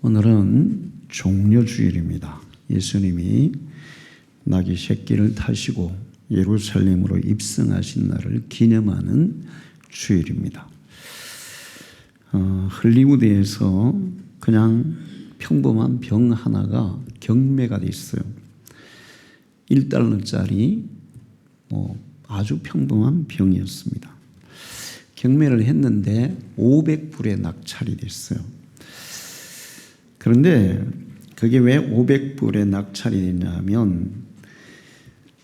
오늘은 종려주일입니다. 예수님이 나귀 새끼를 타시고 예루살렘으로 입성하신 날을 기념하는 주일입니다. 할리우드에서 그냥 평범한 병 하나가 경매가 돼 있어요. 1달러짜리 아주 평범한 병이었습니다. 경매를 했는데 500불에 낙찰이 됐어요. 그런데 그게 왜 500불에 낙찰이 됐냐면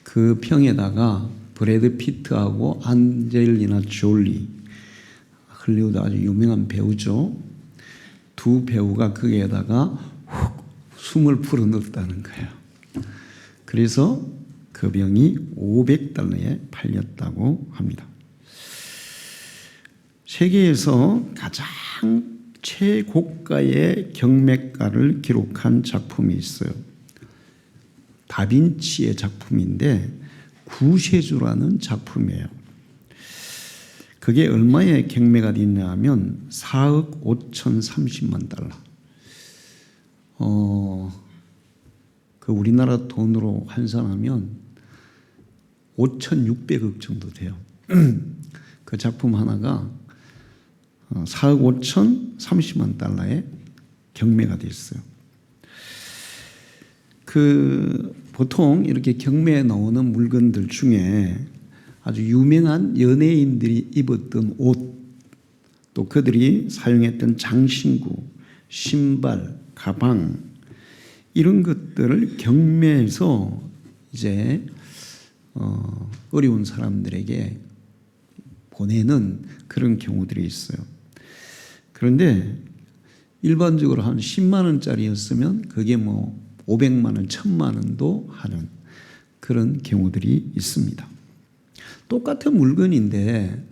그 병에다가 브래드 피트하고 안젤리나 졸리, 할리우드 아주 유명한 배우죠. 두 배우가 거기에다가 훅 숨을 불어넣었다는 거예요. 그래서 그 병이 500달러에 팔렸다고 합니다. 세계에서 가장 최고가의 경매가를 기록한 작품이 있어요. 다빈치의 작품인데 구세주라는 작품이에요. 그게 얼마에 경매가 됐냐면 4억 5,030만 달러. 그 우리나라 돈으로 환산하면 5,600억 정도 돼요. 그 작품 하나가 4억 5,030만 달러에 경매가 됐어요. 보통 이렇게 경매에 나오는 물건들 중에 아주 유명한 연예인들이 입었던 옷, 또 그들이 사용했던 장신구, 신발, 가방, 이런 것들을 경매해서 이제 어려운 사람들에게 보내는 그런 경우들이 있어요. 그런데 일반적으로 한 10만 원짜리였으면 그게 500만 원, 1000만 원도 하는 그런 경우들이 있습니다. 똑같은 물건인데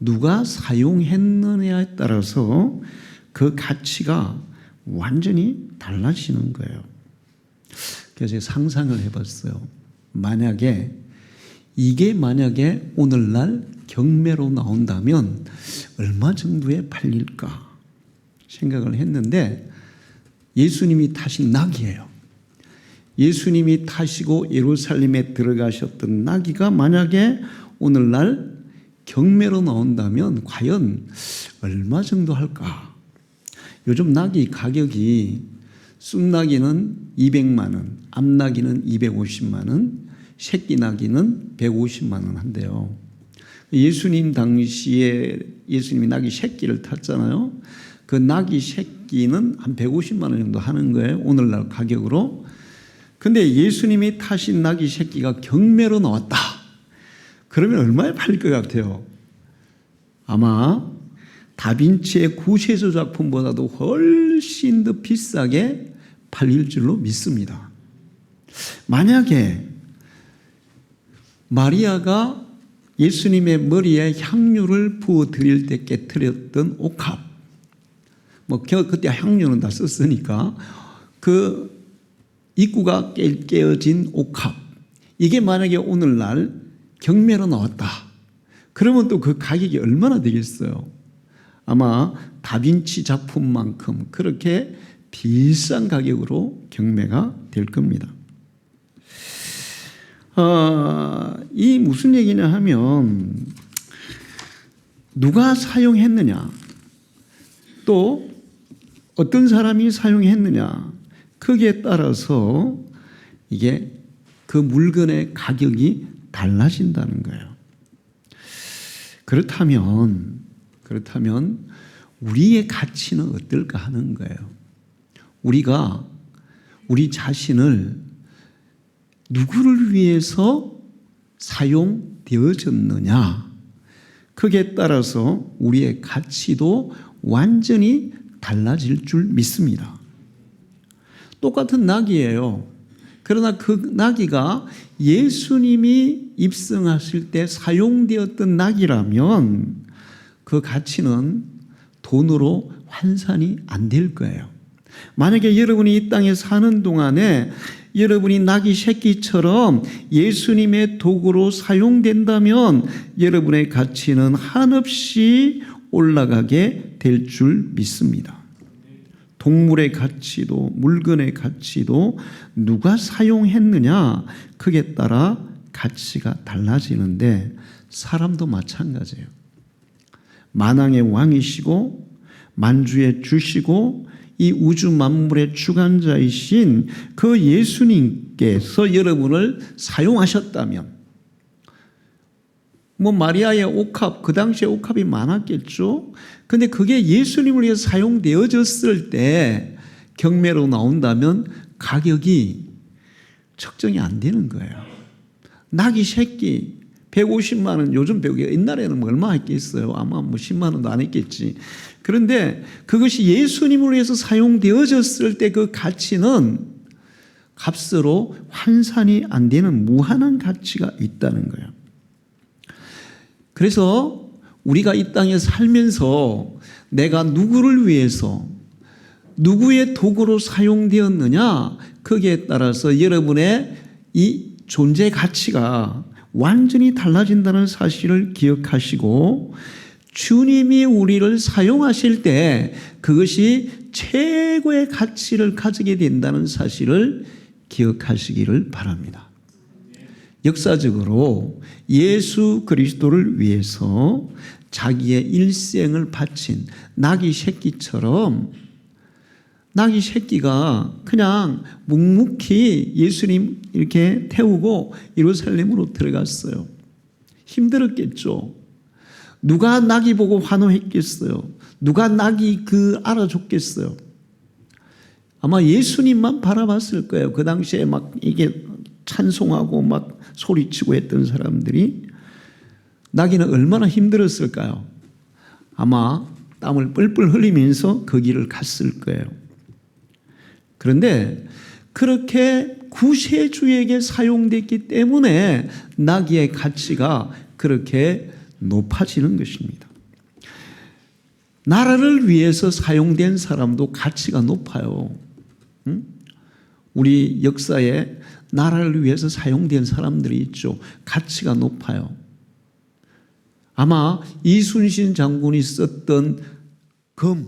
누가 사용했느냐에 따라서 그 가치가 완전히 달라지는 거예요. 그래서 제가 상상을 해봤어요. 이게 만약에 오늘날 경매로 나온다면 얼마 정도에 팔릴까 생각을 했는데 예수님이 타신 나귀예요. 예수님이 타시고 예루살렘에 들어가셨던 나귀가 만약에 오늘날 경매로 나온다면 과연 얼마 정도 할까? 요즘 나귀 가격이 쑥나귀는 200만 원, 암나귀는 250만 원, 새끼 나귀는 150만 원 한대요. 예수님 당시에 예수님이 나귀 새끼를 탔잖아요. 그 나귀 새끼는 한 150만 원 정도 하는 거예요. 오늘날 가격으로. 근데 예수님이 타신 나귀 새끼가 경매로 나왔다. 그러면 얼마에 팔릴 것 같아요? 아마 다빈치의 구세주 작품보다도 훨씬 더 비싸게 팔릴 줄로 믿습니다. 만약에 마리아가 예수님의 머리에 향유를 부어드릴 때 깨트렸던 옥합, 그때 향유는 다 썼으니까 그 입구가 깨어진 옥합, 이게 만약에 오늘날 경매로 나왔다. 그러면 또 그 가격이 얼마나 되겠어요? 아마 다빈치 작품만큼 그렇게 비싼 가격으로 경매가 될 겁니다. 이 무슨 얘기냐 하면 누가 사용했느냐, 또 어떤 사람이 사용했느냐, 거기에 따라서 이게 그 물건의 가격이 달라진다는 거예요. 그렇다면 우리의 가치는 어떨까 하는 거예요. 우리가 우리 자신을 누구를 위해서 사용되어졌느냐, 거기에 따라서 우리의 가치도 완전히 달라질 줄 믿습니다. 똑같은 나귀예요. 그러나 그 나귀가 예수님이 입성하실 때 사용되었던 나귀라면 그 가치는 돈으로 환산이 안 될 거예요. 만약에 여러분이 이 땅에 사는 동안에 여러분이 나귀 새끼처럼 예수님의 도구로 사용된다면 여러분의 가치는 한없이 올라가게 될 줄 믿습니다. 동물의 가치도 물건의 가치도 누가 사용했느냐 그에 따라 가치가 달라지는데 사람도 마찬가지예요. 만왕의 왕이시고 만주의 주시고 이 우주 만물의 주관자이신 그 예수님께서 여러분을 사용하셨다면 마리아의 옥합, 그 당시에 옥합이 많았겠죠. 근데 그게 예수님을 위해서 사용되어졌을 때 경매로 나온다면 가격이 측정이 안 되는 거예요. 낙이 새끼 150만 원, 요즘 배우기 옛날에는 얼마 했겠어요? 아마 10만 원도 안 했겠지. 그런데 그것이 예수님을 위해서 사용되어졌을 때 그 가치는 값으로 환산이 안 되는 무한한 가치가 있다는 거예요. 그래서 우리가 이 땅에 살면서 내가 누구를 위해서 누구의 도구로 사용되었느냐 거기에 따라서 여러분의 이 존재 가치가 완전히 달라진다는 사실을 기억하시고 주님이 우리를 사용하실 때 그것이 최고의 가치를 가지게 된다는 사실을 기억하시기를 바랍니다. 역사적으로 예수 그리스도를 위해서 자기의 일생을 바친 나귀 새끼처럼 나귀 새끼가 그냥 묵묵히 예수님 이렇게 태우고 예루살렘으로 들어갔어요. 힘들었겠죠. 누가 나귀 보고 환호했겠어요. 누가 나귀 알아줬겠어요. 아마 예수님만 바라봤을 거예요. 그 당시에 막 이게 찬송하고 막 소리치고 했던 사람들이 나귀는 얼마나 힘들었을까요? 아마 땀을 뻘뻘 흘리면서 그 길을 갔을 거예요. 그런데 그렇게 구세주에게 사용됐기 때문에 나귀의 가치가 그렇게 높아지는 것입니다. 나라를 위해서 사용된 사람도 가치가 높아요. 우리 역사에 나라를 위해서 사용된 사람들이 있죠. 가치가 높아요. 아마 이순신 장군이 썼던 금,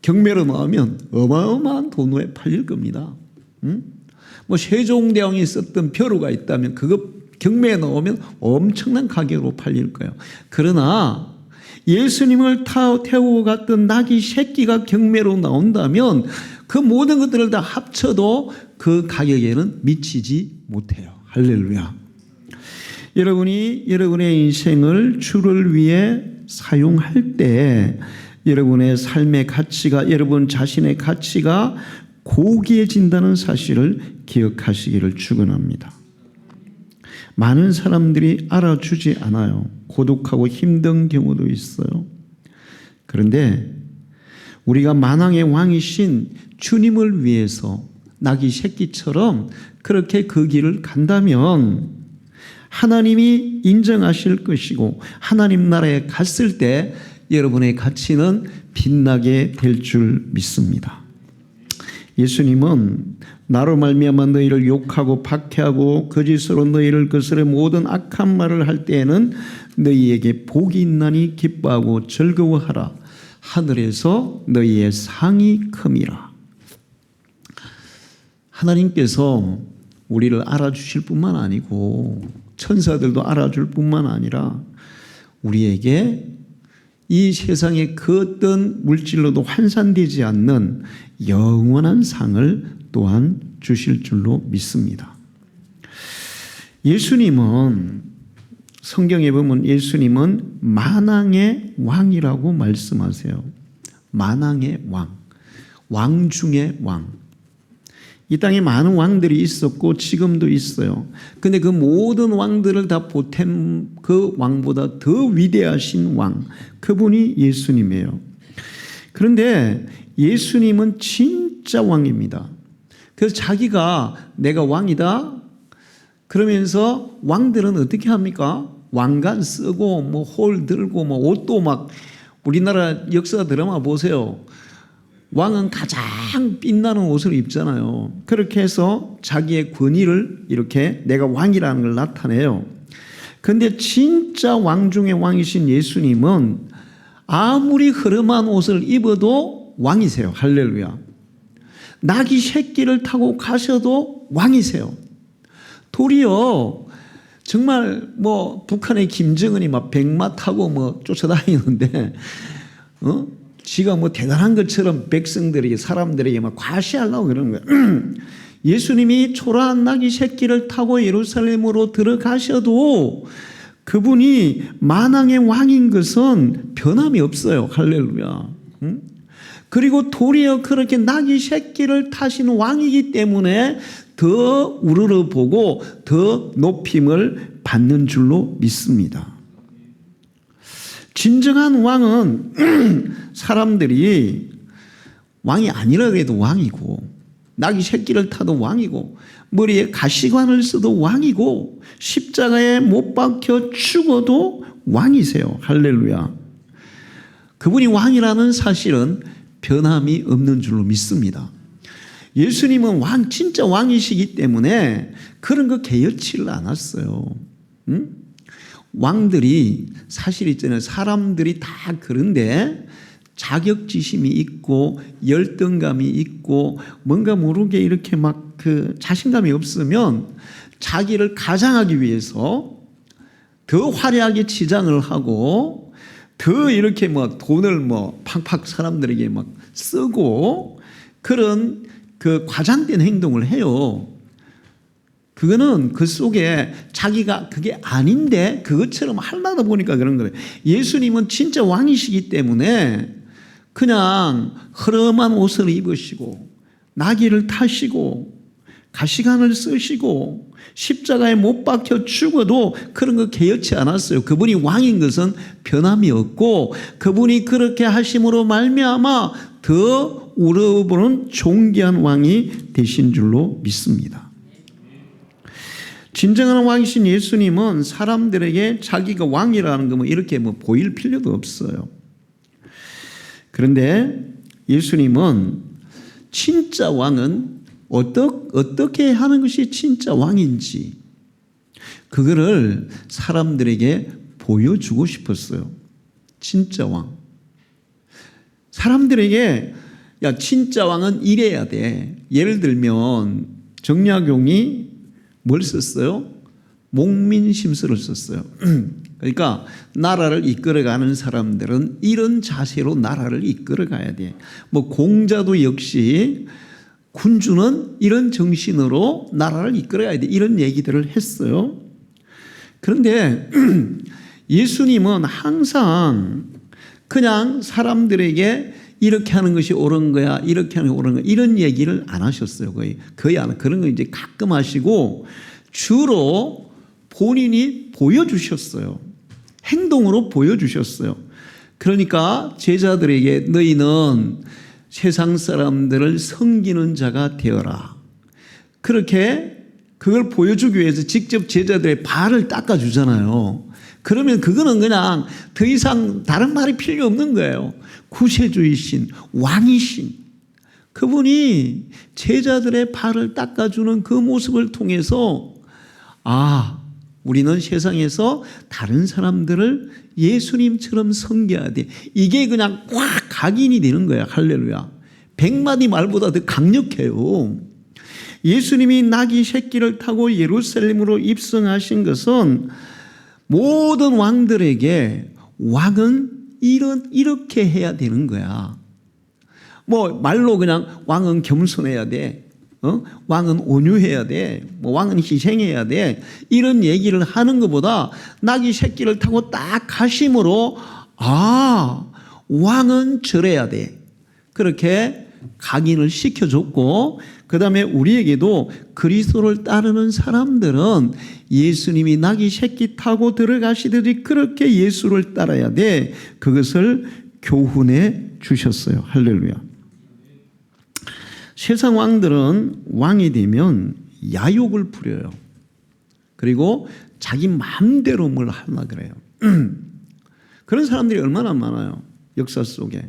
경매로 나오면 어마어마한 돈에 팔릴 겁니다. 세종대왕이 썼던 벼루가 있다면 그거 경매에 나오면 엄청난 가격으로 팔릴 거예요. 그러나 예수님을 태우고 갔던 나귀 새끼가 경매로 나온다면 그 모든 것들을 다 합쳐도 그 가격에는 미치지 못해요. 할렐루야. 여러분이 여러분의 인생을 주를 위해 사용할 때 여러분의 삶의 가치가, 여러분 자신의 가치가 고귀해진다는 사실을 기억하시기를 축원합니다. 많은 사람들이 알아주지 않아요. 고독하고 힘든 경우도 있어요. 그런데 우리가 만왕의 왕이신 주님을 위해서 나귀 새끼처럼 그렇게 그 길을 간다면 하나님이 인정하실 것이고 하나님 나라에 갔을 때 여러분의 가치는 빛나게 될 줄 믿습니다. 예수님은 나로 말미암아 너희를 욕하고 박해하고 거짓으로 너희를 거스려 모든 악한 말을 할 때에는 너희에게 복이 있나니 기뻐하고 즐거워하라. 하늘에서 너희의 상이 큼이라. 하나님께서 우리를 알아주실 뿐만 아니고 천사들도 알아줄 뿐만 아니라 우리에게 이 세상의 그 어떤 물질로도 환산되지 않는 영원한 상을 또한 주실 줄로 믿습니다. 예수님은 성경에 보면 예수님은 만왕의 왕이라고 말씀하세요. 만왕의 왕, 왕 중의 왕. 이 땅에 많은 왕들이 있었고 지금도 있어요. 근데 그 모든 왕들을 다 보탠 그 왕보다 더 위대하신 왕, 그분이 예수님이에요. 그런데 예수님은 진짜 왕입니다. 그래서 자기가 내가 왕이다 그러면서 왕들은 어떻게 합니까? 왕관 쓰고 홀 들고 옷도 막 우리나라 역사 드라마 보세요. 왕은 가장 빛나는 옷을 입잖아요. 그렇게 해서 자기의 권위를 이렇게 내가 왕이라는 걸 나타내요. 그런데 진짜 왕 중의 왕이신 예수님은 아무리 흐름한 옷을 입어도 왕이세요. 할렐루야. 나귀 새끼를 타고 가셔도 왕이세요. 도리어 정말 뭐 북한의 김정은이 막 백마 타고 뭐 쫓아다니는데 지가 뭐 대단한 것처럼 백성들에게 사람들에게 막 과시하려고 그러는 거예요. 예수님이 초라한 나귀 새끼를 타고 예루살렘으로 들어가셔도 그분이 만왕의 왕인 것은 변함이 없어요. 할렐루야. 그리고 도리어 그렇게 나귀 새끼를 타신 왕이기 때문에 더 우러러보고 더 높임을 받는 줄로 믿습니다. 진정한 왕은 사람들이 왕이 아니라고 해도 왕이고 나귀 새끼를 타도 왕이고 머리에 가시관을 써도 왕이고 십자가에 못 박혀 죽어도 왕이세요. 할렐루야. 그분이 왕이라는 사실은 변함이 없는 줄로 믿습니다. 예수님은 왕, 진짜 왕이시기 때문에 그런 거 개의치를 않았어요. 왕들이 사실 있잖아요. 사람들이 다 그런데 자격지심이 있고 열등감이 있고 뭔가 모르게 이렇게 막 그 자신감이 없으면 자기를 가장하기 위해서 더 화려하게 치장을 하고 더 이렇게 뭐 돈을 뭐 팍팍 사람들에게 막 쓰고 그런 그 과장된 행동을 해요. 그거는 그 속에 자기가 그게 아닌데 그것처럼 하려다 보니까 그런 거예요. 예수님은 진짜 왕이시기 때문에 그냥 허름한 옷을 입으시고 나귀를 타시고 가시관을 쓰시고 십자가에 못 박혀 죽어도 그런 거 개의치 않았어요. 그분이 왕인 것은 변함이 없고 그분이 그렇게 하심으로 말미암아 더 우러보는 존귀한 왕이 되신 줄로 믿습니다. 진정한 왕이신 예수님은 사람들에게 자기가 왕이라는 거 뭐 이렇게 뭐 보일 필요도 없어요. 그런데 예수님은 진짜 왕은 어떻게 하는 것이 진짜 왕인지 그거를 사람들에게 보여주고 싶었어요. 진짜 왕. 사람들에게 야 진짜 왕은 이래야 돼. 예를 들면 정약용이 뭘 썼어요? 목민심서를 썼어요. 그러니까 나라를 이끌어가는 사람들은 이런 자세로 나라를 이끌어가야 돼. 뭐 공자도 역시 군주는 이런 정신으로 나라를 이끌어가야 돼. 이런 얘기들을 했어요. 그런데 예수님은 항상 그냥 사람들에게 이렇게 하는 것이 옳은 거야, 이렇게 하는 게 옳은 거야, 이런 얘기를 안 하셨어요. 거의 안. 그런 거 이제 가끔 하시고 주로 본인이 보여주셨어요. 행동으로 보여주셨어요. 그러니까 제자들에게 너희는 세상 사람들을 섬기는 자가 되어라. 그렇게 그걸 보여주기 위해서 직접 제자들의 발을 닦아주잖아요. 그러면 그거는 그냥 더 이상 다른 말이 필요 없는 거예요. 구세주이신 왕이신 그분이 제자들의 발을 닦아주는 그 모습을 통해서 우리는 세상에서 다른 사람들을 예수님처럼 섬겨야 돼. 이게 그냥 꽉 각인이 되는 거야. 할렐루야. 100마디 말보다 더 강력해요. 예수님이 나귀 새끼를 타고 예루살렘으로 입성하신 것은 모든 왕들에게 왕은 이렇게 해야 되는 거야. 뭐 말로 그냥 왕은 겸손해야 돼. 왕은 온유해야 돼. 뭐 왕은 희생해야 돼. 이런 얘기를 하는 것보다 나귀 새끼를 타고 딱 가심으로 왕은 저래야 돼. 그렇게 각인을 시켜줬고 그 다음에 우리에게도 그리스도를 따르는 사람들은 예수님이 나귀 새끼 타고 들어가시듯이 그렇게 예수를 따라야 돼. 그것을 교훈해 주셨어요. 할렐루야. 세상 왕들은 왕이 되면 야욕을 부려요. 그리고 자기 마음대로 뭘 하려고 그래요. 그런 사람들이 얼마나 많아요. 역사 속에.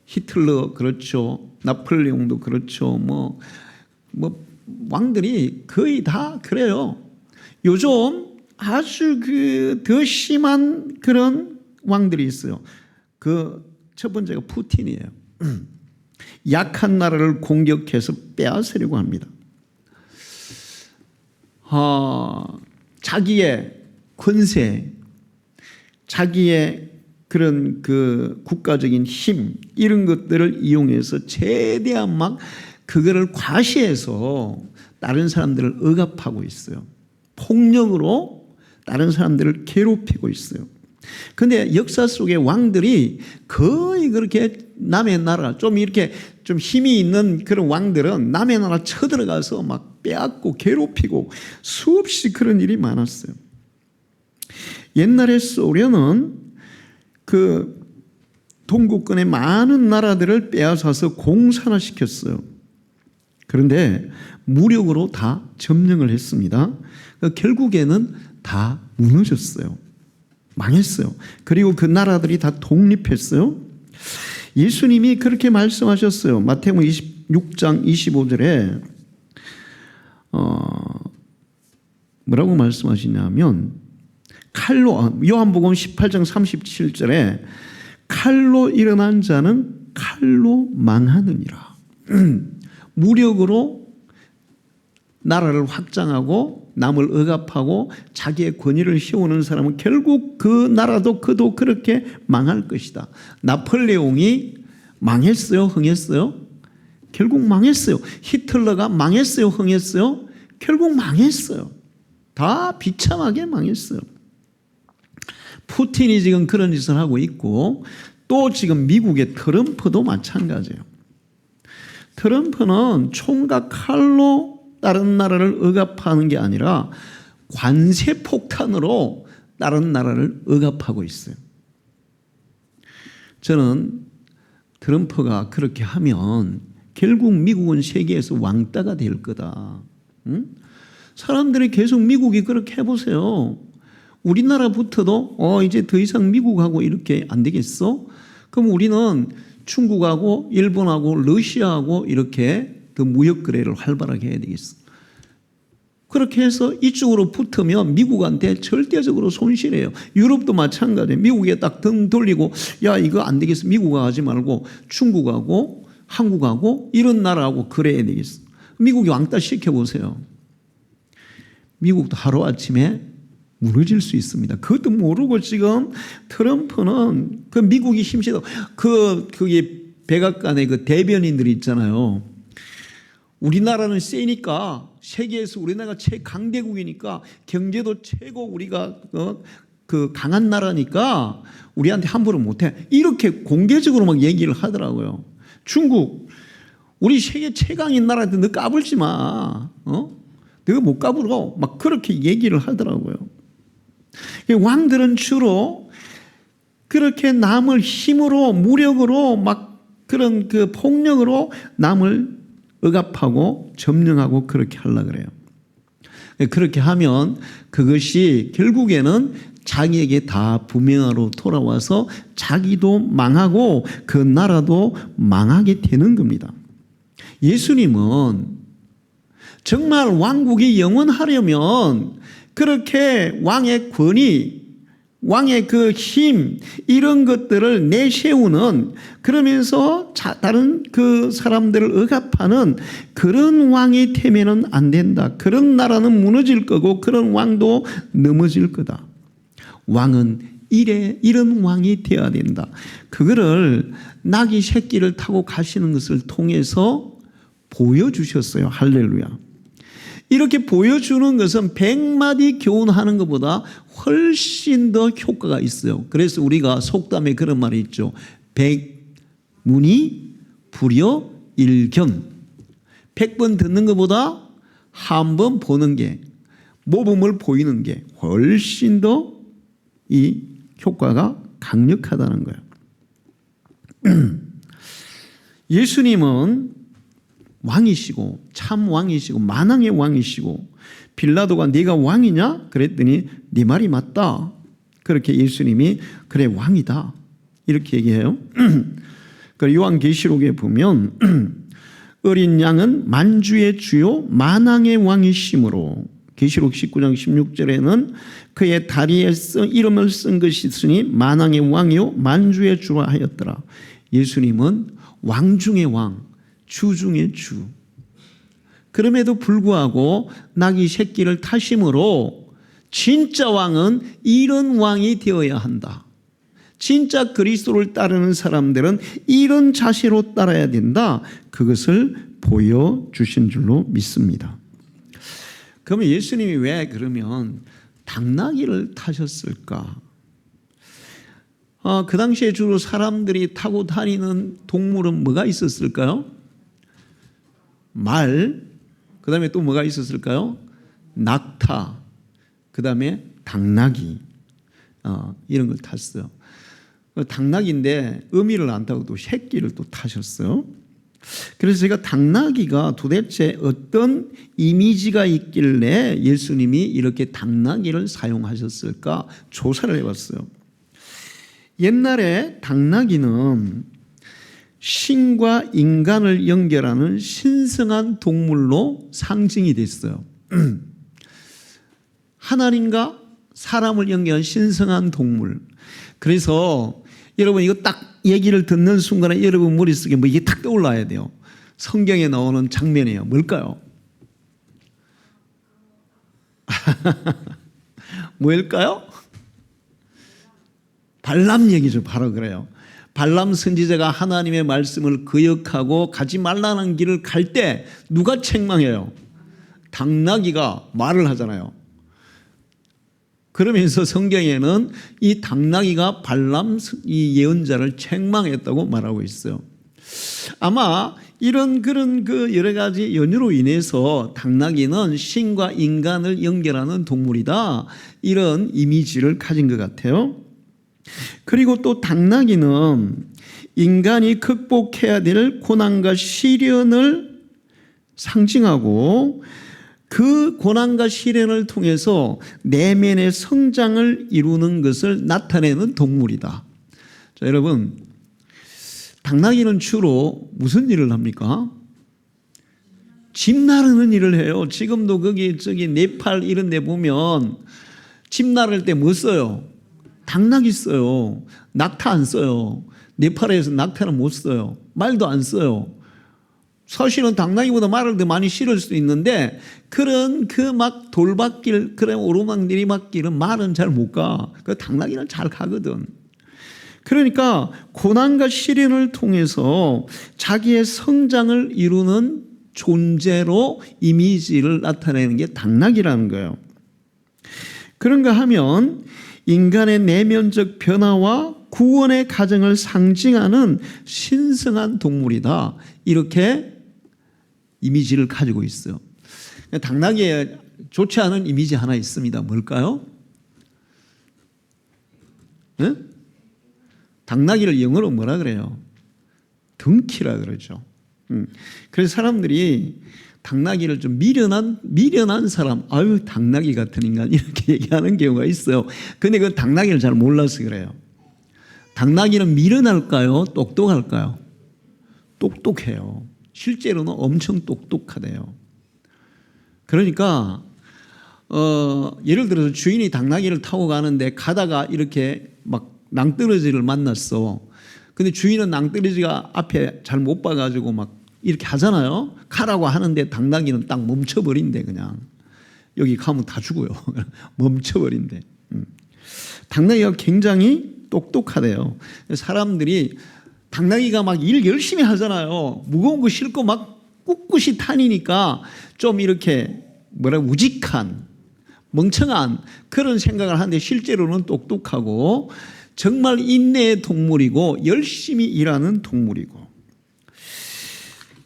히틀러 그렇죠. 나폴레옹도 그렇죠. 뭐 왕들이 거의 다 그래요. 요즘 아주 더 심한 그런 왕들이 있어요. 그 첫 번째가 푸틴이에요. 약한 나라를 공격해서 빼앗으려고 합니다. 자기의 권세, 자기의 그런 그 국가적인 힘 이런 것들을 이용해서 최대한 막 그거를 과시해서 다른 사람들을 억압하고 있어요. 폭력으로 다른 사람들을 괴롭히고 있어요. 그런데 역사 속의 왕들이 거의 그렇게 남의 나라 좀 이렇게 좀 힘이 있는 그런 왕들은 남의 나라 쳐들어가서 막 빼앗고 괴롭히고 수없이 그런 일이 많았어요. 옛날에 소련은 그 동구권의 많은 나라들을 빼앗아서 공산화시켰어요. 그런데 무력으로 다 점령을 했습니다. 결국에는 다 무너졌어요. 망했어요. 그리고 그 나라들이 다 독립했어요. 예수님이 그렇게 말씀하셨어요. 마태복음 26장 25절에 뭐라고 말씀하시냐면 칼로, 요한복음 18장 37절에 칼로 일어난 자는 칼로 망하느니라. 무력으로 나라를 확장하고 남을 억압하고 자기의 권위를 세우는 사람은 결국 그 나라도 그도 그렇게 망할 것이다. 나폴레옹이 망했어요? 흥했어요? 결국 망했어요. 히틀러가 망했어요? 흥했어요? 결국 망했어요. 다 비참하게 망했어요. 푸틴이 지금 그런 짓을 하고 있고 또 지금 미국의 트럼프도 마찬가지예요. 트럼프는 총과 칼로 다른 나라를 억압하는 게 아니라 관세 폭탄으로 다른 나라를 억압하고 있어요. 저는 트럼프가 그렇게 하면 결국 미국은 세계에서 왕따가 될 거다. 응? 사람들이 계속 미국이 그렇게 해보세요. 우리나라부터도 이제 더 이상 미국하고 이렇게 안 되겠어? 그럼 우리는 중국하고 일본하고 러시아하고 이렇게 더 무역 거래를 활발하게 해야 되겠어. 그렇게 해서 이쪽으로 붙으면 미국한테 절대적으로 손실해요. 유럽도 마찬가지예요. 미국에 딱 등 돌리고 야 이거 안 되겠어. 미국하고 하지 말고 중국하고 한국하고 이런 나라하고 거래해야 되겠어. 미국이 왕따 시켜보세요. 미국도 하루아침에 무너질 수 있습니다. 그것도 모르고 지금 트럼프는 그 미국이 힘쓰다 그게 백악관의 그 대변인들이 있잖아요. 우리나라는 세니까 세계에서 우리나라가 최강대국이니까 경제도 최고 우리가 그 강한 나라니까 우리한테 함부로 못해. 이렇게 공개적으로 막 얘기를 하더라고요. 중국 우리 세계 최강인 나라한테 너 까불지 마. 너가 못 까불어. 막 그렇게 얘기를 하더라고요. 왕들은 주로 그렇게 남을 힘으로 무력으로 막 그런 그 폭력으로 남을 억압하고 점령하고 그렇게 하려고 그래요. 그렇게 하면 그것이 결국에는 자기에게 다 부명하로 돌아와서 자기도 망하고 그 나라도 망하게 되는 겁니다. 예수님은 정말 왕국이 영원하려면 그렇게 왕의 권위, 왕의 그 힘 이런 것들을 내세우는 그러면서 다른 그 사람들을 억압하는 그런 왕이 되면은 안 된다. 그런 나라는 무너질 거고 그런 왕도 넘어질 거다. 왕은 이런 왕이 되어야 된다. 그거를 나귀 새끼를 타고 가시는 것을 통해서 보여주셨어요. 할렐루야. 이렇게 보여주는 것은 100마디 교훈하는 것보다 훨씬 더 효과가 있어요. 그래서 우리가 속담에 그런 말이 있죠. 백문이 불여일견. 100번 듣는 것보다 한 번 보는 게, 모범을 보이는 게 훨씬 더 이 효과가 강력하다는 거예요. 예수님은 왕이시고 참 왕이시고 만왕의 왕이시고 빌라도가 네가 왕이냐? 그랬더니 네 말이 맞다. 그렇게 예수님이 그래 왕이다. 이렇게 얘기해요. 요한계시록에 보면 어린 양은 만주의 주요 만왕의 왕이시므로 계시록 19장 16절에는 그의 다리에 이름을 쓴 것이 있으니 만왕의 왕이요 만주의 주라 하였더라. 예수님은 왕 중의 왕, 주 중의 주. 그럼에도 불구하고 낙이 새끼를 타심으로 진짜 왕은 이런 왕이 되어야 한다. 진짜 그리스도를 따르는 사람들은 이런 자세로 따라야 된다. 그것을 보여주신 줄로 믿습니다. 그러면 예수님이 왜 그러면 당나귀를 타셨을까? 그 당시에 주로 사람들이 타고 다니는 동물은 뭐가 있었을까요? 말, 그 다음에 또 뭐가 있었을까요? 낙타, 그 다음에 당나귀, 이런 걸 탔어요. 당나귀인데 어미를 안 타고 또 새끼를 또 타셨어요. 그래서 제가 당나귀가 도대체 어떤 이미지가 있길래 예수님이 이렇게 당나귀를 사용하셨을까 조사를 해봤어요. 옛날에 당나귀는 신과 인간을 연결하는 신성한 동물로 상징이 됐어요. 하나님과 사람을 연결한 신성한 동물. 그래서 여러분 이거 딱 얘기를 듣는 순간에 여러분 머릿속에 뭐 이게 탁 떠올라야 돼요. 성경에 나오는 장면이에요. 뭘까요? 뭘까요? 발람 얘기죠. 바로 그래요. 발람 선지자가 하나님의 말씀을 거역하고 가지 말라는 길을 갈 때 누가 책망해요? 당나귀가 말을 하잖아요. 그러면서 성경에는 이 당나귀가 발람 이 예언자를 책망했다고 말하고 있어요. 아마 이런 그런 그 여러 가지 연유로 인해서 당나귀는 신과 인간을 연결하는 동물이다. 이런 이미지를 가진 것 같아요. 그리고 또 당나귀는 인간이 극복해야 될 고난과 시련을 상징하고 그 고난과 시련을 통해서 내면의 성장을 이루는 것을 나타내는 동물이다. 자, 여러분, 당나귀는 주로 무슨 일을 합니까? 집 나르는 일을 해요. 지금도 거기 저기 네팔 이런 데 보면 집 나를 때 뭐 써요? 당나귀 써요. 낙타 안 써요. 네팔에서 낙타는 못 써요. 말도 안 써요. 사실은 당나귀보다 말을 더 많이 실을 수도 있는데 그런 그 막 돌밭길, 그런 오르막 내리막길은 말은 잘 못 가. 그 당나귀는 잘 가거든. 그러니까 고난과 시련을 통해서 자기의 성장을 이루는 존재로 이미지를 나타내는 게 당나귀라는 거예요. 그런가 하면 인간의 내면적 변화와 구원의 과정을 상징하는 신성한 동물이다. 이렇게 이미지를 가지고 있어요. 당나귀에 좋지 않은 이미지 하나 있습니다. 뭘까요? 네? 당나귀를 영어로 뭐라 그래요? 덩키라 그러죠. 그래서 사람들이 당나귀를 좀 미련한 사람, 아유, 당나귀 같은 인간, 이렇게 얘기하는 경우가 있어요. 근데 그 당나귀를 잘 몰라서 그래요. 당나귀는 미련할까요? 똑똑할까요? 똑똑해요. 실제로는 엄청 똑똑하대요. 그러니까, 예를 들어서 주인이 당나귀를 타고 가는데 가다가 이렇게 막 낭떠러지를 만났어. 근데 주인은 낭떠러지가 앞에 잘 못 봐가지고 막 이렇게 하잖아요. 가라고 하는데 당나귀는 딱 멈춰버린대. 그냥 여기 가면 다 죽어요. 멈춰버린대. 당나귀가 굉장히 똑똑하대요. 사람들이 당나귀가 막 일 열심히 하잖아요. 무거운 거 싣고 막 꿋꿋이 다니니까 좀 이렇게 우직한 멍청한 그런 생각을 하는데 실제로는 똑똑하고 정말 인내의 동물이고 열심히 일하는 동물이고,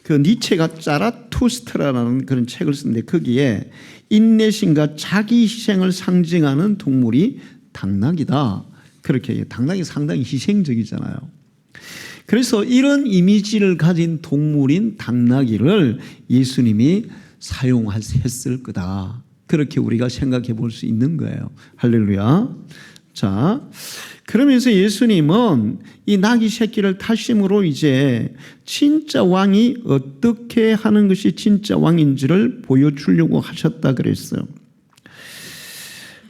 그 니체가 자라투스트라라는 그런 책을 썼는데 거기에 인내심과 자기 희생을 상징하는 동물이 당나귀다. 그렇게 얘기해요. 당나귀 상당히 희생적이잖아요. 그래서 이런 이미지를 가진 동물인 당나귀를 예수님이 사용했을 거다. 그렇게 우리가 생각해 볼 수 있는 거예요. 할렐루야. 자, 그러면서 예수님은 이 나귀 새끼를 타심으로 이제 진짜 왕이 어떻게 하는 것이 진짜 왕인지를 보여주려고 하셨다 그랬어요.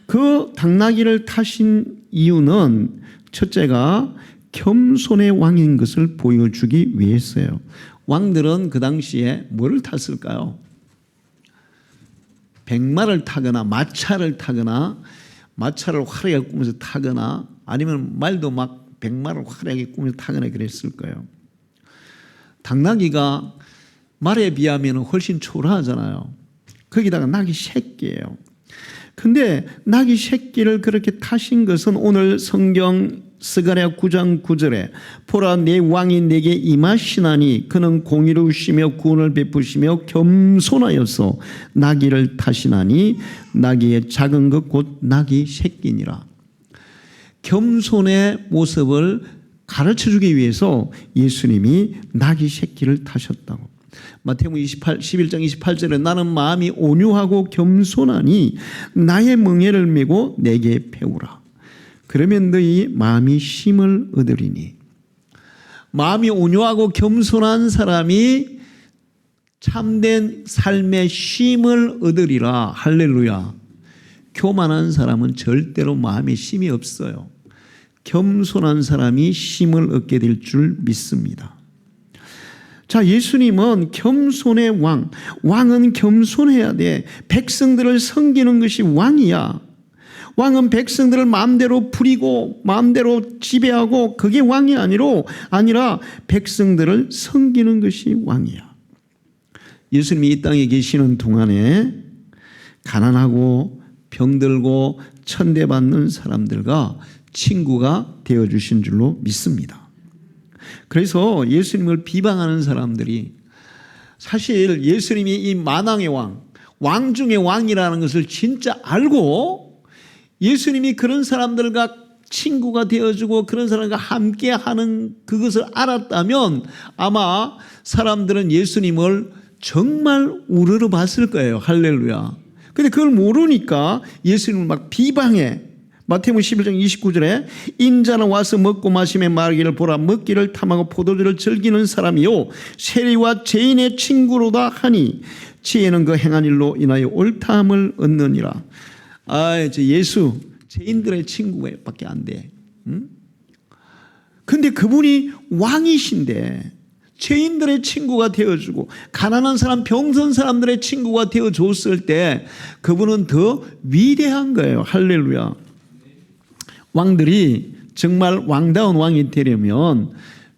그 당나귀를 타신 이유는 첫째가 겸손의 왕인 것을 보여주기 위해서요. 왕들은 그 당시에 뭐를 탔을까요? 백마를 타거나 마차를 타거나 마차를 화려하게 꾸며서 타거나 아니면 말도 막 백마를 화려하게 꾸며서 타거나 그랬을 거예요. 당나귀가 말에 비하면 훨씬 초라하잖아요. 거기다가 낙이 새끼예요. 근데 낙이 새끼를 그렇게 타신 것은 오늘 성경 스가랴 9장 9절에 보라 내 왕이 내게 임하시나니 그는 공의로우시며 구원을 베푸시며 겸손하여서 나귀를 타시나니 나귀의 작은 것 곧 나귀 새끼니라. 겸손의 모습을 가르쳐주기 위해서 예수님이 나귀 새끼를 타셨다고. 마태복음 11장 28절에 나는 마음이 온유하고 겸손하니 나의 멍에를 메고 내게 배우라. 그러면 너희 마음이 쉼을 얻으리니. 마음이 온유하고 겸손한 사람이 참된 삶의 쉼을 얻으리라. 할렐루야. 교만한 사람은 절대로 마음에 쉼이 없어요. 겸손한 사람이 쉼을 얻게 될 줄 믿습니다. 자, 예수님은 겸손의 왕. 왕은 겸손해야 돼. 백성들을 섬기는 것이 왕이야. 왕은 백성들을 마음대로 부리고 마음대로 지배하고 그게 왕이 아니라 백성들을 섬기는 것이 왕이야. 예수님이 이 땅에 계시는 동안에 가난하고 병들고 천대받는 사람들과 친구가 되어주신 줄로 믿습니다. 그래서 예수님을 비방하는 사람들이 사실 예수님이 이 만왕의 왕 중의 왕이라는 것을 진짜 알고 예수님이 그런 사람들과 친구가 되어주고 그런 사람과 함께하는 그것을 알았다면 아마 사람들은 예수님을 정말 우러러 봤을 거예요. 할렐루야. 근데 그걸 모르니까 예수님을 막 비방해. 마태복음 11장 29절에 인자는 와서 먹고 마시며 말하기를 보라 먹기를 탐하고 포도주를 즐기는 사람이요 세리와 죄인의 친구로다 하니 지혜는 그 행한 일로 인하여 옳다함을 얻느니라. 저 예수 죄인들의 친구밖에 안 돼. 근데 그분이 왕이신데 죄인들의 친구가 되어주고 가난한 사람 병든 사람들의 친구가 되어줬을 때 그분은 더 위대한 거예요. 할렐루야. 왕들이 정말 왕다운 왕이 되려면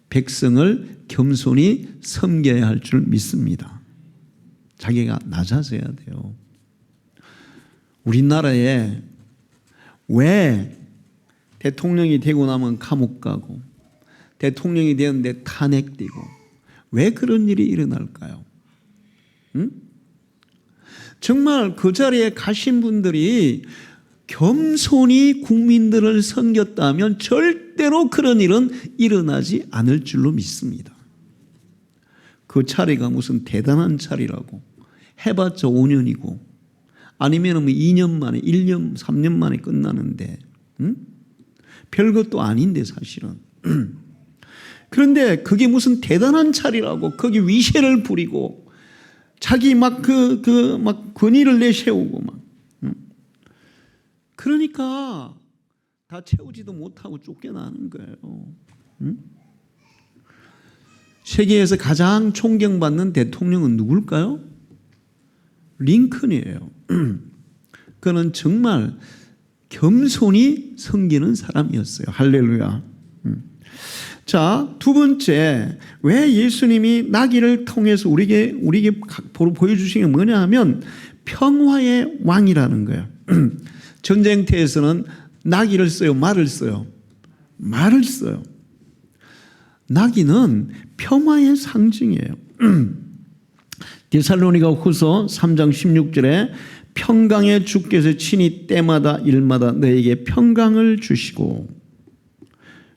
백성을 겸손히 섬겨야 할 줄 믿습니다. 자기가 낮아져야 돼요. 우리나라에 왜 대통령이 되고 나면 감옥 가고 대통령이 되었는데 탄핵되고 왜 그런 일이 일어날까요? 정말 그 자리에 가신 분들이 겸손히 국민들을 섬겼다면 절대로 그런 일은 일어나지 않을 줄로 믿습니다. 그 차례가 무슨 대단한 차례라고 해봤자 5년이고 아니면 2년 만에 1년 3년 만에 끝나는데 별것도 아닌데 사실은. 그런데 그게 무슨 대단한 차례라고 거기 위세를 부리고 자기 막 막 권위를 내세우고 막 그러니까 다 채우지도 못하고 쫓겨나는 거예요. 세계에서 가장 존경받는 대통령은 누굴까요? 링컨이에요. 그는 정말 겸손히 섬기는 사람이었어요. 할렐루야. 자, 두 번째, 왜 예수님이 나귀를 통해서 우리에게 보여주신 게 뭐냐 하면 평화의 왕이라는 거예요. 전쟁터에서는 나귀를 써요, 말을 써요? 말을 써요. 나귀는 평화의 상징이에요. 데살로니가 후서 3장 16절에 평강의 주께서 친히 때마다 일마다 너에게 평강을 주시고,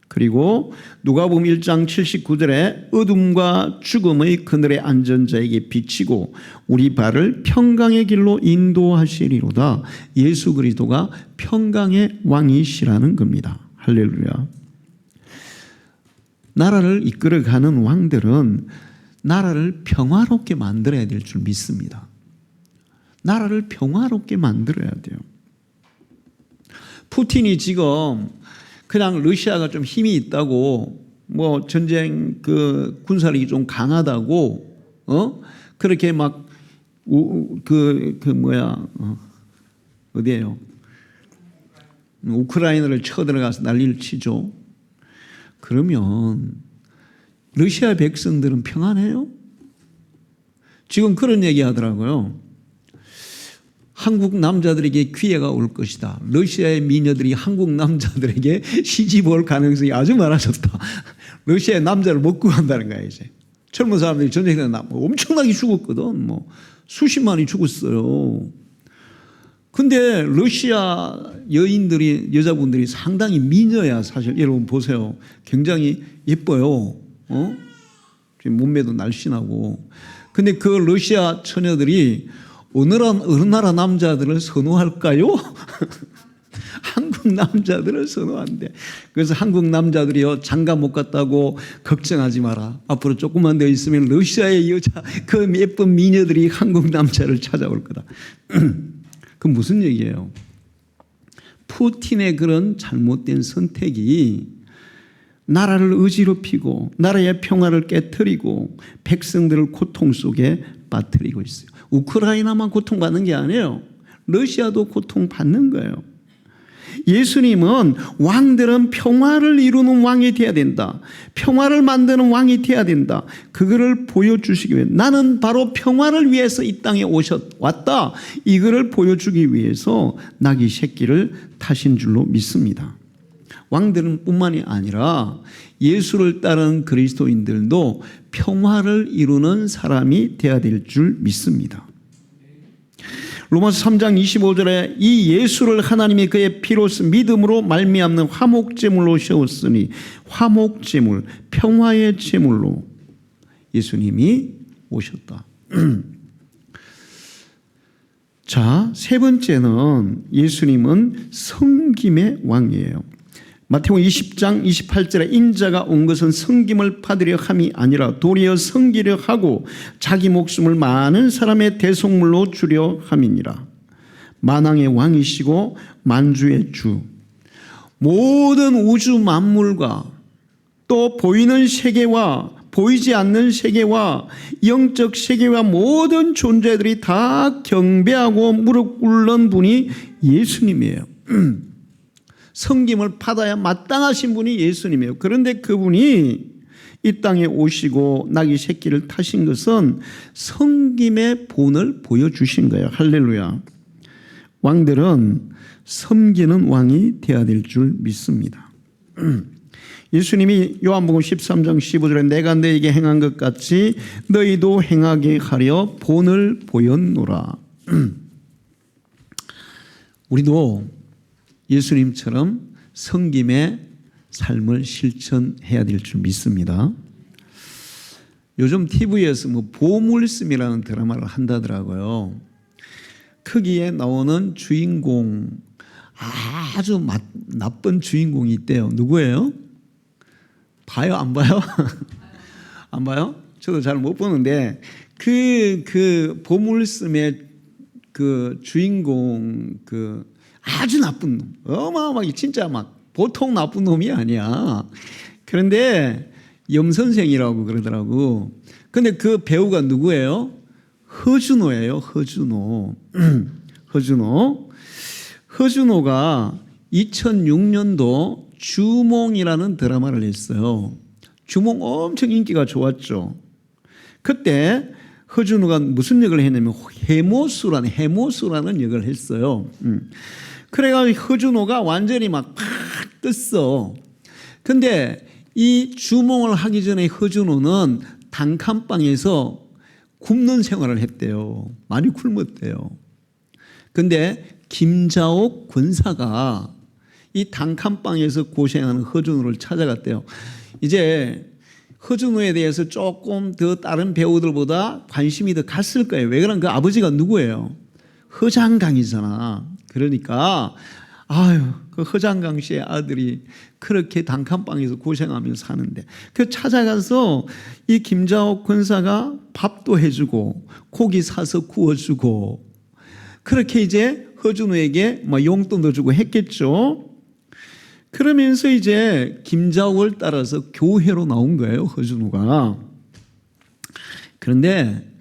그리고 누가복음 1장 79절에 어둠과 죽음의 그늘에 앉은 자에게 비치고 우리 발을 평강의 길로 인도하시리로다. 예수 그리스도가 평강의 왕이시라는 겁니다. 할렐루야. 나라를 이끌어가는 왕들은 나라를 평화롭게 만들어야 될 줄 믿습니다. 나라를 평화롭게 만들어야 돼요. 푸틴이 지금 그냥 러시아가 좀 힘이 있다고 뭐 전쟁 그 군사력이 좀 강하다고 그렇게 막 어디예요? 우크라이나를 쳐들어가서 난리를 치죠. 그러면 러시아 백성들은 평안해요? 지금 그런 얘기 하더라고요. 한국 남자들에게 기회가 올 것이다. 러시아의 미녀들이 한국 남자들에게 시집 올 가능성이 아주 많아졌다. 러시아의 남자를 못 구한다는 거야 이제. 젊은 사람들이 전쟁에 엄청나게 죽었거든. 뭐 수십만이 죽었어요. 근데 러시아 여자분들이 상당히 미녀야 사실. 여러분 보세요. 굉장히 예뻐요. 몸매도 날씬하고. 근데 그 러시아 처녀들이 어느 나라 남자들을 선호할까요? 한국 남자들을 선호한대. 그래서 한국 남자들이요, 장가 못 갔다고 걱정하지 마라. 앞으로 조금만 더 있으면 러시아의 여자, 그 예쁜 미녀들이 한국 남자를 찾아올 거다. 그건 무슨 얘기예요? 푸틴의 그런 잘못된 선택이 나라를 어지럽히고 나라의 평화를 깨트리고 백성들을 고통 속에 빠뜨리고 있어요. 우크라이나만 고통받는 게 아니에요. 러시아도 고통받는 거예요. 예수님은 왕들은 평화를 이루는 왕이 되어야 된다. 평화를 만드는 왕이 되어야 된다. 그거를 보여주시기 위해 나는 바로 평화를 위해서 이 땅에 왔다. 이거를 보여주기 위해서 나귀 새끼를 타신 줄로 믿습니다. 왕들은 뿐만이 아니라 예수를 따르는 그리스도인들도 평화를 이루는 사람이 되어야 될 줄 믿습니다. 로마서 3장 25절에 이 예수를 하나님이 그의 피로써 믿음으로 말미암는 화목제물로 세웠으니 화목제물, 평화의 제물로 예수님이 오셨다. 자, 세 번째는 예수님은 섬김의 왕이에요. 마태복음 20장 28절에 인자가 온 것은 섬김을 받으려 함이 아니라 도리어 섬기려 하고 자기 목숨을 많은 사람의 대속물로 주려 함이니라. 만왕의 왕이시고 만주의 주, 모든 우주 만물과 또 보이는 세계와 보이지 않는 세계와 영적 세계와 모든 존재들이 다 경배하고 무릎 꿇는 분이 예수님이에요. 섬김을 받아야 마땅하신 분이 예수님이에요. 그런데 그분이 이 땅에 오시고 나귀 새끼를 타신 것은 섬김의 본을 보여주신 거예요. 할렐루야. 왕들은 섬기는 왕이 되어야 될 줄 믿습니다. 예수님이 요한복음 13장 15절에 내가 너에게 행한 것 같이 너희도 행하게 하려 본을 보였노라. 우리도 예수님처럼 섬김의 삶을 실천해야 될 줄 믿습니다. 요즘 TV에서 뭐 보물섬이라는 드라마를 한다더라고요. 거기에 나오는 주인공, 아주 나쁜 주인공이 있대요. 누구예요? 봐요? 안 봐요? 안 봐요? 저도 잘 못 보는데 그 보물섬의 그 주인공 아주 나쁜 놈, 어마어마하게 진짜 막 보통 나쁜 놈이 아니야. 그런데 염선생이라고 그러더라고. 근데 그 배우가 누구예요? 허준호예요. 허준호. 허준호가 2006년도 주몽이라는 드라마를 했어요. 주몽 엄청 인기가 좋았죠. 그때 허준호가 무슨 역을 했냐면 해모수라는 역을 했어요. 그래가지고 허준호가 완전히 막 떴어. 근데 이 주몽을 하기 전에 허준호는 단칸방에서 굶는 생활을 했대요. 많이 굶었대요. 근데 김자옥 권사가 이 단칸방에서 고생하는 허준호를 찾아갔대요. 이제 허준호에 대해서 조금 더 다른 배우들보다 관심이 더 갔을 거예요. 왜 그러면 그 아버지가 누구예요? 허장강이잖아. 그러니까 그 허장강 씨의 아들이 그렇게 단칸방에서 고생하면서 사는데 그 찾아가서 이 김자옥 권사가 밥도 해주고 고기 사서 구워주고 그렇게 이제 허준호에게 용돈도 주고 했겠죠. 그러면서 이제 김자옥을 따라서 교회로 나온 거예요, 허준호가. 그런데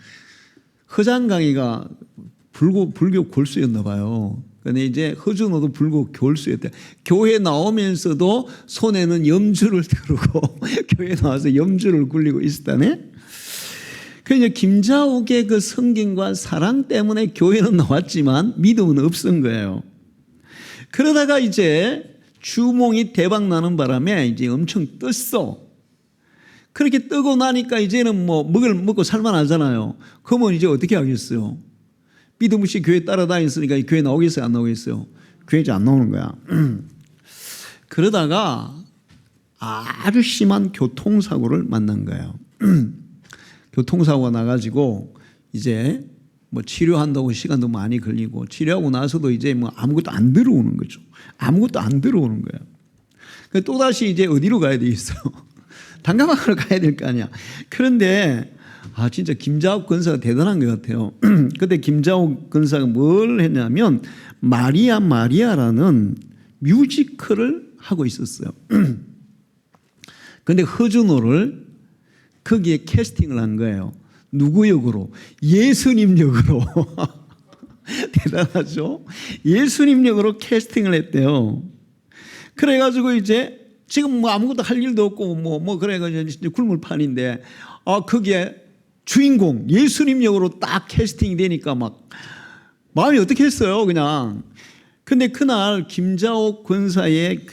허장강이가 불교 골수였나 봐요. 근데 이제 허준호도 불교 골수였대. 교회 나오면서도 손에는 염주를 들고 교회 나와서 염주를 굴리고 있었다네. 그래서 김자옥의 그 성경과 사랑 때문에 교회는 나왔지만 믿음은 없은 거예요. 그러다가 이제 주몽이 대박 나는 바람에 이제 엄청 떴어. 그렇게 뜨고 나니까 이제는 뭐 먹고 살만하잖아요. 그러면 이제 어떻게 하겠어요? 믿음 없이 교회 따라다녔으니까 교회 나오겠어요? 안 나오겠어요? 교회 이제 안 나오는 거야. 그러다가 아주 심한 교통사고를 만난 거예요. 교통사고가 나가지고 이제 뭐 치료한다고 시간도 많이 걸리고 치료하고 나서도 이제 뭐 아무것도 안 들어오는 거죠. 아무것도 안 들어오는 거예요. 또다시 이제 어디로 가야 되겠어요? 단가방으로 가야 될 거 아니야. 그런데 진짜 김자옥 권사가 대단한 것 같아요. 그때 김자옥 권사가 뭘 했냐면 마리아라는 뮤지컬을 하고 있었어요. 그런데 허준호를 거기에 캐스팅을 한 거예요. 누구 역으로? 예수님 역으로. 대단하죠? 예수님 역으로 캐스팅을 했대요. 그래가지고 이제 지금 뭐 아무것도 할 일도 없고 뭐 그래가지고 굶을 판인데 거기에 주인공 예수님 역으로 딱 캐스팅이 되니까 막 마음이 어떻게 했어요, 그냥. 근데 그날 김자옥 권사의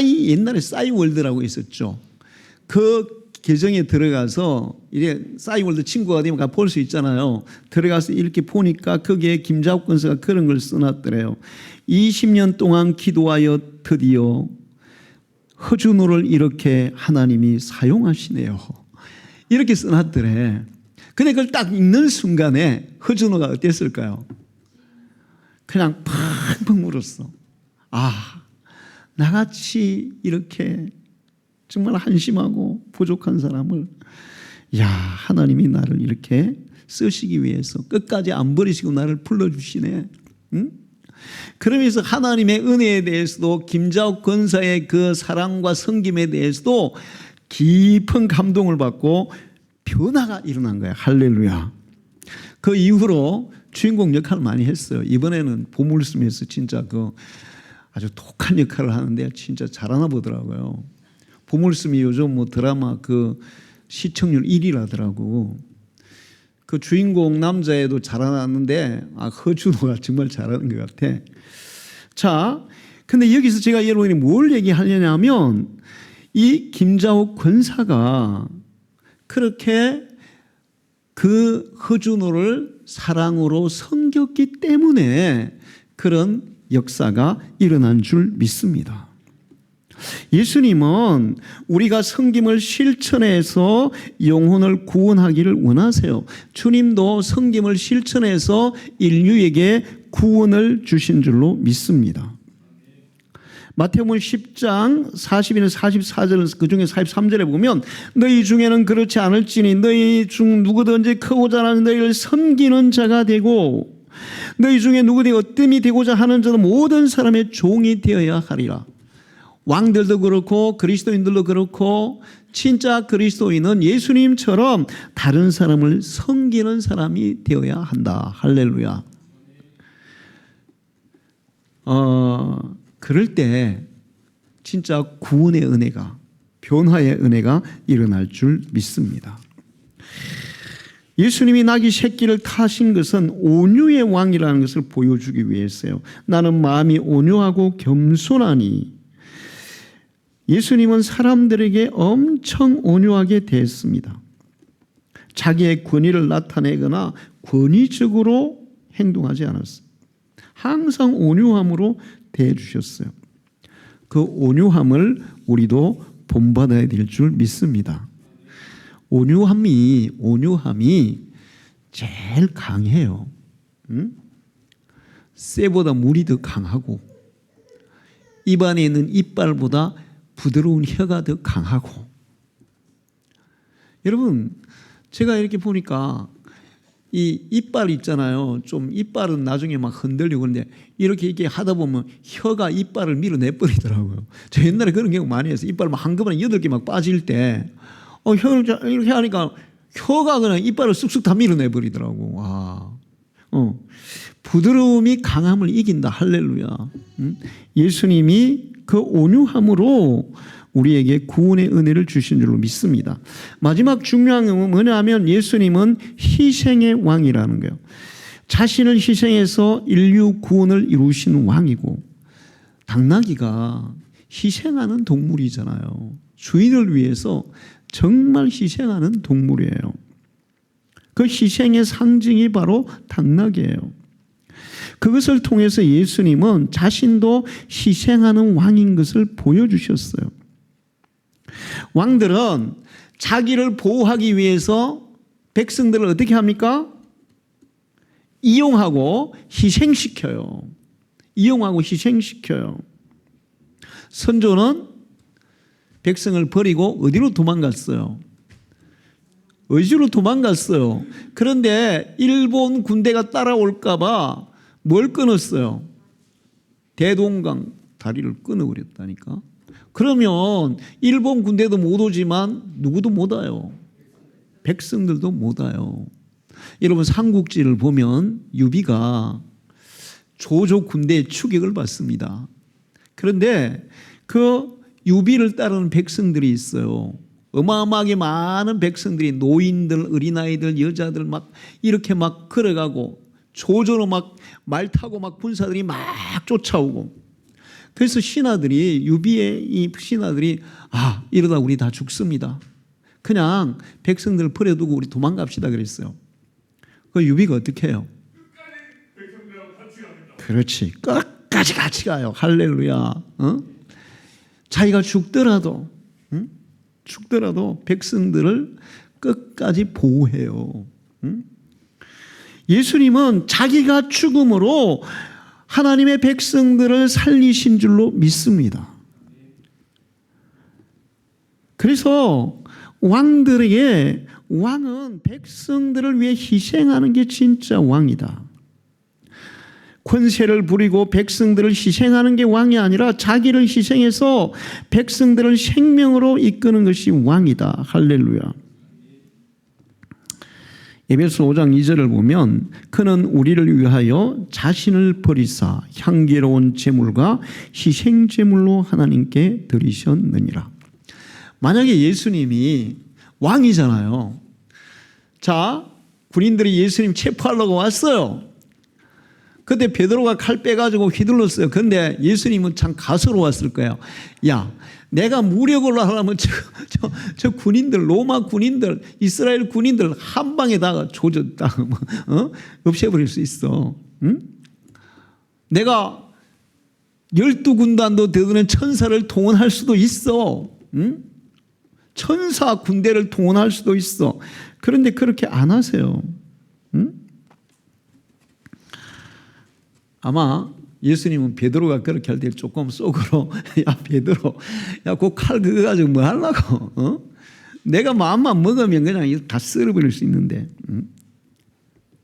옛날에 싸이월드라고 있었죠. 그 계정에 들어가서 이제 싸이월드 친구가 되면 볼 수 있잖아요. 들어가서 이렇게 보니까 거기에 김자옥 권사가 그런 걸 써놨더래요. 20년 동안 기도하여 드디어 허준호를 이렇게 하나님이 사용하시네요. 이렇게 써놨더래. 근데 그걸 딱 읽는 순간에 허준호가 어땠을까요? 그냥 팡팡 울었어. 나같이 이렇게 정말 한심하고 부족한 사람을 하나님이 나를 이렇게 쓰시기 위해서 끝까지 안 버리시고 나를 불러주시네. 응? 그러면서 하나님의 은혜에 대해서도 김자옥 권사의 그 사랑과 섬김에 대해서도 깊은 감동을 받고 변화가 일어난 거예요. 할렐루야. 그 이후로 주인공 역할을 많이 했어요. 이번에는 보물섬에서 진짜 아주 독한 역할을 하는데 진짜 잘하나 보더라고요. 보물섬이 요즘 뭐 드라마 시청률 1위라더라고. 그 주인공 남자애도 잘하는데 허준호가 정말 잘하는 것 같아. 자, 근데 여기서 제가 여러분이 뭘 얘기하려냐면 이 김자옥 권사가 그렇게 그 허준호를 사랑으로 섬겼기 때문에 그런 역사가 일어난 줄 믿습니다. 예수님은 우리가 섬김을 실천해서 영혼을 구원하기를 원하세요. 주님도 섬김을 실천해서 인류에게 구원을 주신 줄로 믿습니다. 마태복음 10장 40일에서 44절 그중에 43절에 보면 너희 중에는 그렇지 않을지니 너희 중 누구든지 크고자 하는 너희를 섬기는 자가 되고 너희 중에 누구든지 어뜸이 되고자 하는 자도 모든 사람의 종이 되어야 하리라. 왕들도 그렇고 그리스도인들도 그렇고 진짜 그리스도인은 예수님처럼 다른 사람을 섬기는 사람이 되어야 한다. 할렐루야. 그럴 때 진짜 구원의 은혜가, 변화의 은혜가 일어날 줄 믿습니다. 예수님이 나귀 새끼를 타신 것은 온유의 왕이라는 것을 보여주기 위해서요. 나는 마음이 온유하고 겸손하니. 예수님은 사람들에게 엄청 온유하게 대했습니다. 자기의 권위를 나타내거나 권위적으로 행동하지 않았습니다. 항상 온유함으로 대해주셨어요. 그 온유함을 우리도 본받아야 될 줄 믿습니다. 온유함이 제일 강해요. 쇠보다 물이 더 강하고 입안에 있는 이빨보다 부드러운 혀가 더 강하고. 여러분, 제가 이렇게 보니까 이 이빨 있잖아요. 좀 이빨은 나중에 막 흔들리고 그런데 이렇게 하다 보면 혀가 이빨을 밀어내버리더라고요. 저 옛날에 그런 경우 많이 했어요. 이빨 막 한꺼번에 8개 막 빠질 때 혀를 이렇게 하니까 혀가 그냥 이빨을 쑥쑥 다 밀어내버리더라고. 와. 부드러움이 강함을 이긴다. 할렐루야. 예수님이 그 온유함으로 우리에게 구원의 은혜를 주신 줄로 믿습니다. 마지막 중요한 건 뭐냐면 예수님은 희생의 왕이라는 거예요. 자신을 희생해서 인류 구원을 이루신 왕이고, 당나귀가 희생하는 동물이잖아요. 주인을 위해서 정말 희생하는 동물이에요. 그 희생의 상징이 바로 당나귀예요. 그것을 통해서 예수님은 자신도 희생하는 왕인 것을 보여주셨어요. 왕들은 자기를 보호하기 위해서 백성들을 어떻게 합니까? 이용하고 희생시켜요. 이용하고 희생시켜요. 선조는 백성을 버리고 어디로 도망갔어요? 어디로 도망갔어요? 그런데 일본 군대가 따라올까 봐 뭘 끊었어요? 대동강 다리를 끊어버렸다니까. 그러면 일본 군대도 못 오지만 누구도 못 와요. 백성들도 못 와요. 여러분 삼국지를 보면 유비가 조조 군대의 추격을 받습니다. 그런데 그 유비를 따르는 백성들이 있어요. 어마어마하게 많은 백성들이 노인들, 어린아이들, 여자들 막 이렇게 막 걸어가고 조조로 막 말 타고 막 군사들이 막 쫓아오고, 그래서 신하들이 유비의 이 신하들이 이러다 우리 다 죽습니다. 그냥 백성들을 버려두고 우리 도망갑시다 그랬어요. 그 유비가 어떻게 해요? 그렇지. 끝까지 같이 가요. 할렐루야. 자기가 죽더라도 죽더라도 백성들을 끝까지 보호해요. 예수님은 자기가 죽음으로 하나님의 백성들을 살리신 줄로 믿습니다. 그래서 왕들에게 왕은 백성들을 위해 희생하는 게 진짜 왕이다. 권세를 부리고 백성들을 희생하는 게 왕이 아니라 자기를 희생해서 백성들을 생명으로 이끄는 것이 왕이다. 할렐루야. 에베소 5장 2절을 보면 그는 우리를 위하여 자신을 버리사 향기로운 제물과 희생 제물로 하나님께 드리셨느니라. 만약에 예수님이 왕이잖아요. 자, 군인들이 예수님 체포하려고 왔어요. 그때 베드로가 칼 빼가지고 휘둘렀어요. 그런데 예수님은 참 가소로웠을 거예요. 야, 내가 무력으로 하려면 저 군인들, 로마 군인들, 이스라엘 군인들 한 방에다가 조졌다 없애버릴 수 있어. 응? 내가 12군단도 되는 천사를 동원할 수도 있어. 응? 천사 군대를 동원할 수도 있어. 그런데 그렇게 안 하세요. 응? 아마 예수님은 베드로가 그렇게 할 때 조금 속으로 야 베드로 야 그 칼 그거 가지고 뭐 하려고 내가 마음만 먹으면 그냥 다 쓸어버릴 수 있는데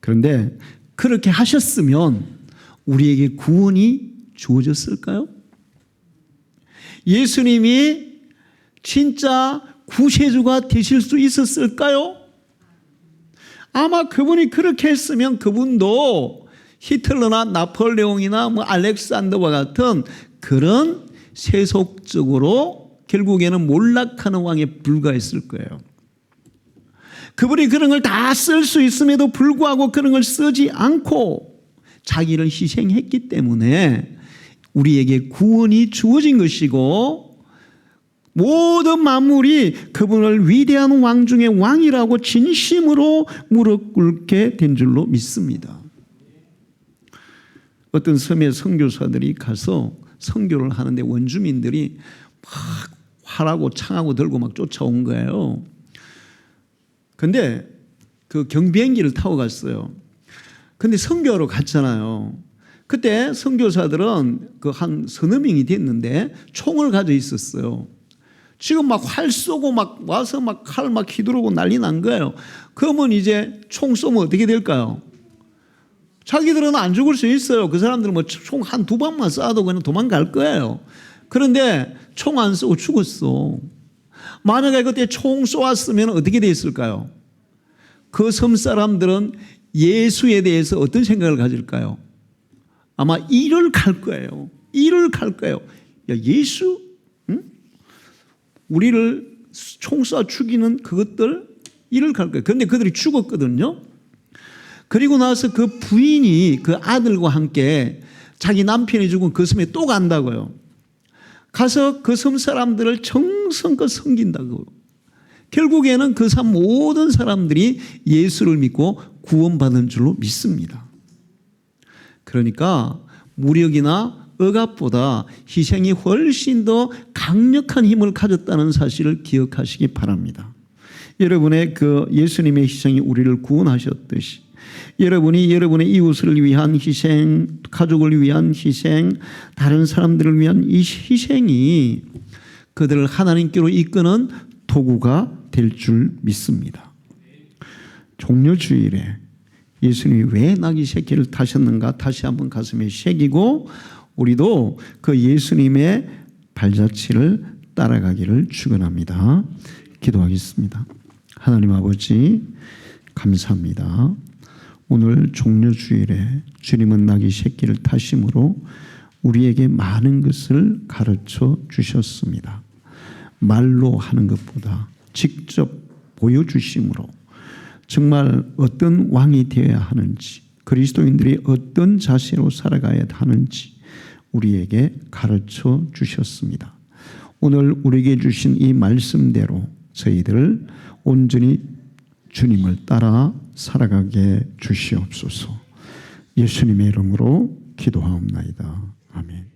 그런데 그렇게 하셨으면 우리에게 구원이 주어졌을까요? 예수님이 진짜 구세주가 되실 수 있었을까요? 아마 그분이 그렇게 했으면 그분도 히틀러나 나폴레옹이나 뭐 알렉산더와 같은 그런 세속적으로 결국에는 몰락하는 왕에 불과했을 거예요. 그분이 그런 걸 다 쓸 수 있음에도 불구하고 그런 걸 쓰지 않고 자기를 희생했기 때문에 우리에게 구원이 주어진 것이고 모든 만물이 그분을 위대한 왕 중의 왕이라고 진심으로 무릎 꿇게 된 줄로 믿습니다. 어떤 섬의 선교사들이 가서 선교를 하는데 원주민들이 막 활하고 창하고 들고 막 쫓아온 거예요. 근데 그 경비행기를 타고 갔어요. 근데 선교하러 갔잖아요. 그때 선교사들은 그 한 서너 명이 됐는데 총을 가지고 있었어요. 지금 막 활 쏘고 막 와서 막 칼 막 휘두르고 난리 난 거예요. 그러면 이제 총 쏘면 어떻게 될까요? 자기들은 안 죽을 수 있어요. 그 사람들은 뭐 총 한 두 방만 쏴도 그냥 도망갈 거예요. 그런데 총 안 쏘고 죽었어. 만약에 그때 총 쏘았으면 어떻게 됐을까요? 그 섬 사람들은 예수에 대해서 어떤 생각을 가질까요? 아마 이를 갈 거예요. 이를 갈 거예요. 야, 예수? 응? 우리를 총 쏴 죽이는 그것들 이를 갈 거예요. 그런데 그들이 죽었거든요. 그리고 나서 그 부인이 그 아들과 함께 자기 남편이 죽은 그 섬에 또 간다고요. 가서 그 섬 사람들을 정성껏 섬긴다고. 결국에는 그 섬 모든 사람들이 예수를 믿고 구원받은 줄로 믿습니다. 그러니까 무력이나 억압보다 희생이 훨씬 더 강력한 힘을 가졌다는 사실을 기억하시기 바랍니다. 여러분의 그 예수님의 희생이 우리를 구원하셨듯이 여러분이 여러분의 이웃을 위한 희생, 가족을 위한 희생, 다른 사람들을 위한 이 희생이 그들을 하나님께로 이끄는 도구가 될 줄 믿습니다. 종려주일에 예수님이 왜 나귀 새끼를 타셨는가 다시 한번 가슴에 새기고 우리도 그 예수님의 발자취를 따라가기를 축원합니다. 기도하겠습니다. 하나님 아버지 감사합니다. 오늘 종려주일에 주님은 나귀 새끼를 타심으로 우리에게 많은 것을 가르쳐 주셨습니다. 말로 하는 것보다 직접 보여주심으로 정말 어떤 왕이 되어야 하는지 그리스도인들이 어떤 자세로 살아가야 하는지 우리에게 가르쳐 주셨습니다. 오늘 우리에게 주신 이 말씀대로 저희들 온전히 주님을 따라 살아가게 주시옵소서. 예수님의 이름으로 기도하옵나이다. 아멘.